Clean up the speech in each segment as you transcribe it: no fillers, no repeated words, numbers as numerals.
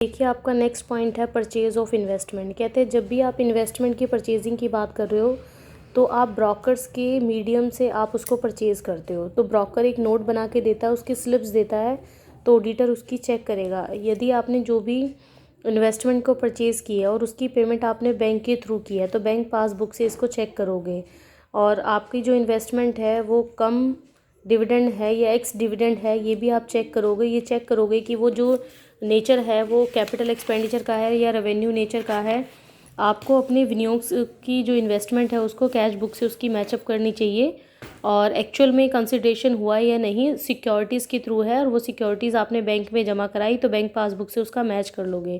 देखिए, आपका next point है परचेज़ ऑफ इन्वेस्टमेंट। कहते हैं जब भी आप इन्वेस्टमेंट की परचेजिंग की बात कर रहे हो तो आप ब्रोकर्स के मीडियम से आप उसको परचेज़ करते हो। तो ब्रोकर एक नोट बना के देता है, उसकी स्लिप्स देता है, तो ऑडिटर उसकी चेक करेगा। यदि आपने जो भी इन्वेस्टमेंट को परचेज़ किया है और उसकी पेमेंट आपने बैंक के थ्रू की है तो बैंक पासबुक से इसको चेक करोगे, और आपकी जो इन्वेस्टमेंट है वो कम डिविडेंड है या एक्स डिविडेंड है ये भी आप चेक करोगे। ये चेक करोगे कि वो जो नेचर है वो कैपिटल एक्सपेंडिचर का है या रेवेन्यू नेचर का है। आपको अपने विनियोग की जो इन्वेस्टमेंट है उसको कैश बुक से उसकी मैचअप करनी चाहिए, और एक्चुअल में कंसिडरेशन हुआ है या नहीं सिक्योरिटीज़ के थ्रू है और वो सिक्योरिटीज़ आपने बैंक में जमा कराई तो बैंक पासबुक से उसका मैच कर लोगे।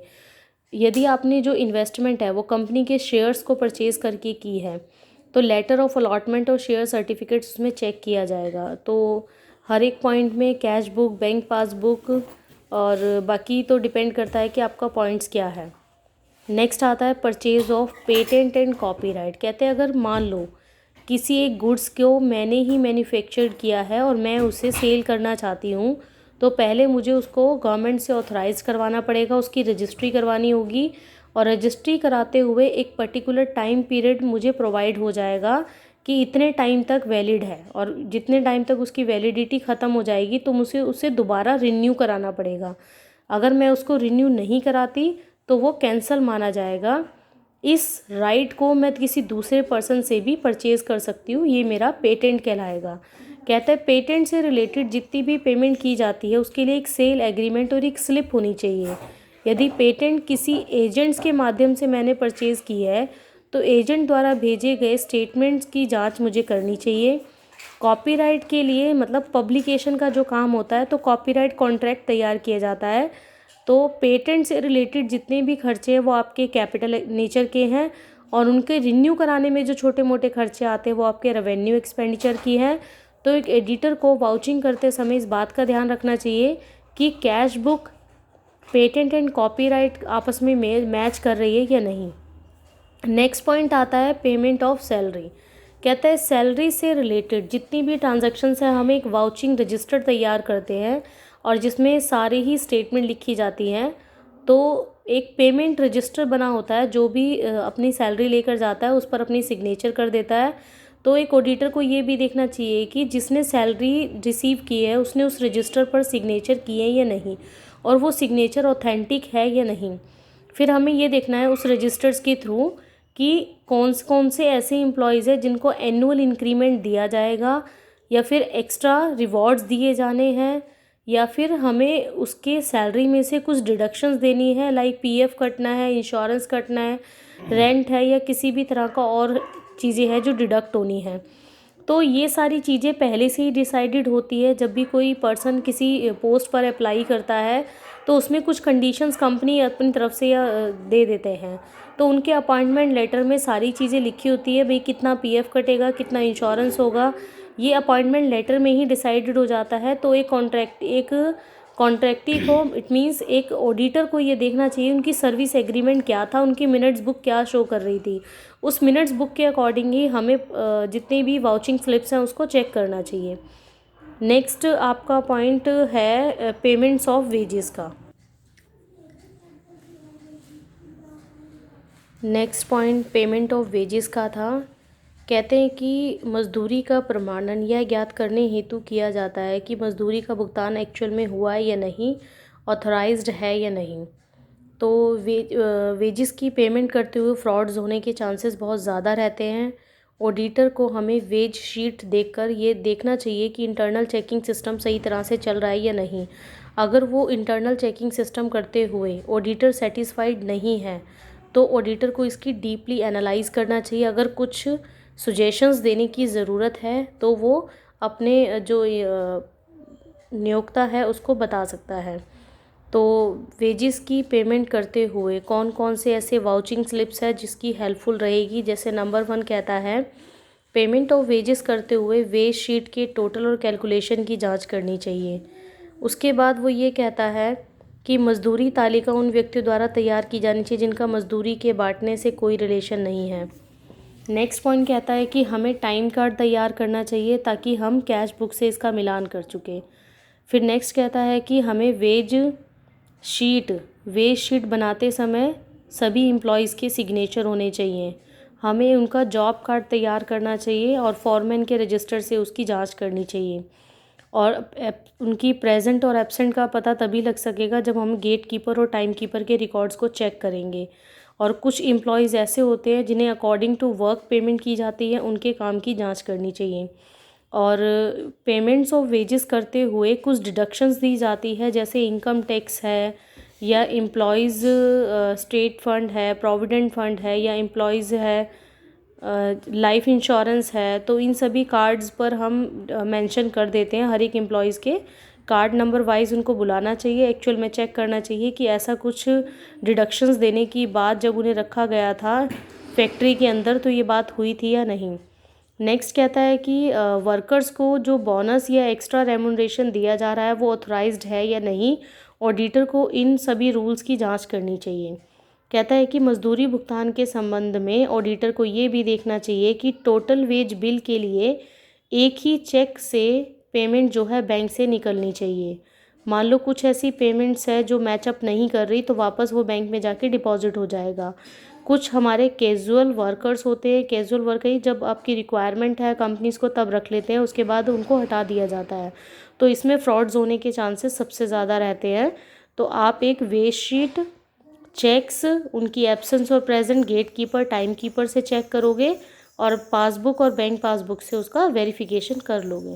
यदि आपने जो इन्वेस्टमेंट है वो कंपनी के शेयर्स को परचेज़ करके की है तो लेटर ऑफ अलॉटमेंट और शेयर सर्टिफिकेट्स उसमें चेक किया जाएगा। तो हर एक पॉइंट में कैश बुक, बैंक पासबुक और बाकी तो डिपेंड करता है कि आपका पॉइंट्स क्या है। नेक्स्ट आता है purchase of patent and copyright. कहते हैं अगर मान लो किसी एक गुड्स को मैंने ही मैन्युफैक्चर्ड किया है और मैं उसे सेल करना चाहती हूँ तो पहले मुझे उसको गवर्नमेंट से ऑथराइज़ करवाना पड़ेगा, उसकी रजिस्ट्री करवानी होगी, और रजिस्ट्री कराते हुए एक पर्टिकुलर टाइम पीरियड मुझे प्रोवाइड हो जाएगा कि इतने टाइम तक वैलिड है, और जितने टाइम तक उसकी वैलिडिटी ख़त्म हो जाएगी तो मुझे उसे दोबारा रिन्यू कराना पड़ेगा। अगर मैं उसको रिन्यू नहीं कराती तो वो कैंसल माना जाएगा। इस राइट को मैं किसी दूसरे पर्सन से भी परचेज़ कर सकती हूँ, ये मेरा पेटेंट कहलाएगा। कहता है पेटेंट से रिलेटेड जितनी भी पेमेंट की जाती है उसके लिए एक सेल एग्रीमेंट और एक स्लिप होनी चाहिए। यदि पेटेंट किसी एजेंट्स के माध्यम से मैंने परचेज़ की है तो एजेंट द्वारा भेजे गए स्टेटमेंट्स की जांच मुझे करनी चाहिए। कॉपीराइट के लिए मतलब पब्लिकेशन का जो काम होता है तो कॉपीराइट कॉन्ट्रैक्ट तैयार किया जाता है। तो पेटेंट से रिलेटेड जितने भी खर्चे हैं वो आपके कैपिटल नेचर के हैं, और उनके रिन्यू कराने में जो छोटे मोटे खर्चे आते हैं वो आपके रेवेन्यू एक्सपेंडिचर की हैं। तो एक एडिटर को वाउचिंग करते समय इस बात का ध्यान रखना चाहिए कि cash book, patent and copyright आपस में मैच कर रही है या नहीं। नेक्स्ट पॉइंट आता है पेमेंट ऑफ सैलरी। कहता है सैलरी से रिलेटेड जितनी भी ट्रांजैक्शंस हैं हम एक वाउचिंग रजिस्टर तैयार करते हैं और जिसमें सारे ही स्टेटमेंट लिखी जाती हैं। तो एक पेमेंट रजिस्टर बना होता है, जो भी अपनी सैलरी लेकर जाता है उस पर अपनी सिग्नेचर कर देता है। तो एक ऑडिटर को ये भी देखना चाहिए कि जिसने सैलरी रिसीव की है उसने उस रजिस्टर पर सिग्नेचर किए हैं या नहीं, और वो सिग्नेचर ऑथेंटिक है या नहीं। फिर हमें ये देखना है उस रजिस्टर्स के थ्रू कि कौन से ऐसे एम्प्लॉयज़ हैं जिनको एनुअल इंक्रीमेंट दिया जाएगा या फिर एक्स्ट्रा रिवॉर्ड्स दिए जाने हैं, या फिर हमें उसके सैलरी में से कुछ डिडक्शंस देनी है, लाइक पीएफ कटना है, इंश्योरेंस कटना है, रेंट है, या किसी भी तरह का और चीज़ें हैं जो डिडक्ट होनी है। तो ये सारी चीज़ें पहले से ही डिसाइडेड होती है। जब भी कोई पर्सन किसी पोस्ट पर अप्लाई करता है तो उसमें कुछ कंडीशंस कंपनी अपनी तरफ से या दे देते हैं। तो उनके अपॉइंटमेंट लेटर में सारी चीज़ें लिखी होती है, भाई कितना पीएफ कटेगा, कितना इंश्योरेंस होगा, ये अपॉइंटमेंट लेटर में ही डिसाइडेड हो जाता है। तो एक कॉन्ट्रैक्टी को इट मीन्स एक ऑडिटर को ये देखना चाहिए उनकी सर्विस एग्रीमेंट क्या था, उनकी मिनट्स बुक क्या शो कर रही थी। उस मिनट्स बुक के अकॉर्डिंग ही हमें जितनी भी वाउचिंग स्लिप्स हैं उसको चेक करना चाहिए। नेक्स्ट आपका पॉइंट है पेमेंट्स ऑफ वेजेस का। Next point payment of wages का था। कहते हैं कि मजदूरी का प्रमाणन यह ज्ञात करने हेतु किया जाता है कि मजदूरी का भुगतान एक्चुअल में हुआ है या नहीं, ऑथराइज्ड है या नहीं। तो वेजेस की पेमेंट करते हुए फ्रॉड्स होने के चांसेस बहुत ज़्यादा रहते हैं। ऑडिटर को हमें वेज शीट देखकर ये देखना चाहिए कि इंटरनल चेकिंग सिस्टम सही तरह से चल रहा है या नहीं। अगर वो इंटरनल चेकिंग सिस्टम करते हुए ऑडिटर सेटिस्फाइड नहीं है तो ऑडिटर को इसकी डीपली एनालाइज करना चाहिए। अगर कुछ सुजेशंस देने की ज़रूरत है तो वो अपने जो नियोक्ता है उसको बता सकता है। तो वेजेस की पेमेंट करते हुए कौन कौन से ऐसे वाउचिंग स्लिप्स है जिसकी हेल्पफुल रहेगी, जैसे नंबर 1 कहता है पेमेंट ऑफ वेजेस करते हुए वेज शीट के टोटल और कैलकुलेशन की जांच करनी चाहिए। उसके बाद वो ये कहता है कि मजदूरी तालिका उन व्यक्तियों द्वारा तैयार की जानी चाहिए जिनका मजदूरी के बांटने से कोई रिलेशन नहीं है। नेक्स्ट पॉइंट कहता है कि हमें टाइम कार्ड तैयार करना चाहिए ताकि हम कैश बुक से इसका मिलान कर चुके। फिर नेक्स्ट कहता है कि हमें वेज शीट, वेज शीट बनाते समय सभी एम्प्लॉयज़ के सिग्नेचर होने चाहिए। हमें उनका जॉब कार्ड तैयार करना चाहिए और फॉरमैन के रजिस्टर से उसकी जांच करनी चाहिए। और उनकी प्रेजेंट और एब्सेंट का पता तभी लग सकेगा जब हम गेट कीपर और टाइम कीपर के रिकॉर्ड्स को चेक करेंगे। और कुछ एम्प्लॉयज़ ऐसे होते हैं जिन्हें अकॉर्डिंग टू वर्क पेमेंट की जाती है, उनके काम की जांच करनी चाहिए। और पेमेंट्स ऑफ वेजेस करते हुए कुछ डिडक्शंस दी जाती है, जैसे इनकम टैक्स है या एम्प्लॉयज़ स्टेट फंड है, प्रोविडेंट फंड है, या एम्प्लॉयज़ है लाइफ इंश्योरेंस है। तो इन सभी कार्ड्स पर हम मेंशन कर देते हैं। हर एक एम्प्लॉयज़ के कार्ड नंबर वाइज उनको बुलाना चाहिए, एक्चुअल में चेक करना चाहिए कि ऐसा कुछ डिडक्शंस देने की बात जब उन्हें रखा गया था फैक्ट्री के अंदर तो ये बात हुई थी या नहीं। नेक्स्ट कहता है कि वर्कर्स को जो बोनस या एक्स्ट्रा रेमुनरेशन दिया जा रहा है वो ऑथराइज्ड है या नहीं। ऑडिटर को इन सभी रूल्स की जांच करनी चाहिए। कहता है कि मजदूरी भुगतान के संबंध में ऑडिटर को ये भी देखना चाहिए कि टोटल वेज बिल के लिए एक ही चेक से पेमेंट जो है बैंक से निकलनी चाहिए। मान लो कुछ ऐसी पेमेंट्स है जो मैचअप नहीं कर रही तो वापस वो बैंक में जाके डिपॉजिट हो जाएगा। कुछ हमारे कैजुअल वर्कर्स होते हैं, कैजुअल वर्कर ही जब आपकी रिक्वायरमेंट है कंपनीज को तब रख लेते हैं, उसके बाद उनको हटा दिया जाता है। तो इसमें फ्रॉड्स होने के चांसेस सबसे ज़्यादा रहते हैं। तो आप एक वेज शीट, चेक्स, उनकी एब्सेंस और present gate keeper time keeper से चेक करोगे और पासबुक और बैंक पासबुक से उसका वेरिफिकेशन कर लोगे।